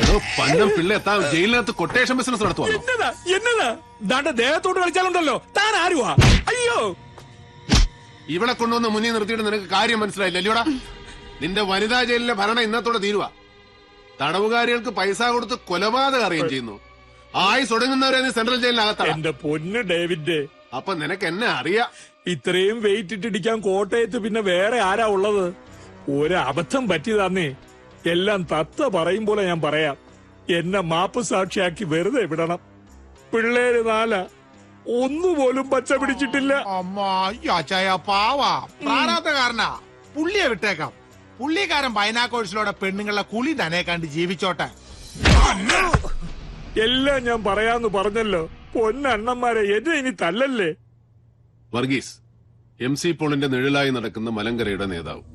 എടോ പന്നം പിള്ള എത്താൻ ജയിലിനകത്ത് കൊട്ടേഷൻ ബിസിനസ് നടത്തുവാണോ? എന്നതാ ദാണ്ട ദേഹത്തോട്ട് കളിച്ചാലുണ്ടല്ലോ താൻ ആരുവാ? അയ്യോ, ഇവിടെ കൊണ്ടുവന്ന് മുന്നിൽ നിർത്തിയിട്ട് നിനക്ക് കാര്യം മനസ്സിലായില്ല അല്ലയോടാ? നിന്റെ വനിതാ ജയിലിലെ ഭരണം ഇന്നത്തോടെ തീരുവാ. തടവുകാരികൾക്ക് പൈസ കൊടുത്ത് കൊലപാതകം അറിയുകയും ചെയ്യുന്നു. ആയുസ് ഒടുങ്ങുന്നവരെ നീ സെൻട്രൽ ജയിലിനകത്താണ്. എന്റെ പൊന്ന് ഡേവിഡ്, അപ്പൊ നിനക്ക് എന്നെ അറിയാം. ഇത്രയും വെയിറ്റ് ഇട്ടിടിക്കാൻ കോട്ടയത്ത് പിന്നെ വേറെ ആരാ ഉള്ളത്? ഒരബദ്ധം പറ്റിയതാന്നേ. എല്ലാം തത്ത പറയും പോലെ ഞാൻ പറയാം. എന്നെ മാപ്പ് സാക്ഷിയാക്കി വെറുതെ വിടണം. പിള്ളേര് 4 ഒന്നുപോലും പച്ച പിടിച്ചിട്ടില്ല. അമ്മാച്ചായ പാവാ പ്രാരാബ്ധകാരനാ. പുള്ളിയെ വിട്ടേക്കാം. പുള്ളിക്കാരൻ ബൈനാക്കോഴ്സിലൂടെ പെണ്ണുങ്ങളുടെ കുളി തന്നെ കണ്ട് ജീവിച്ചോട്ടെ. എല്ലാം ഞാൻ പറയാന്ന് പറഞ്ഞല്ലോ. പൊന്നണ്ണന്മാരെ, എന്നെ ഇനി തല്ലല്ലേ. വർഗീസ് MC പോളിന്റെ നിഴലായി നടക്കുന്ന മലങ്കരയുടെ നേതാവ്.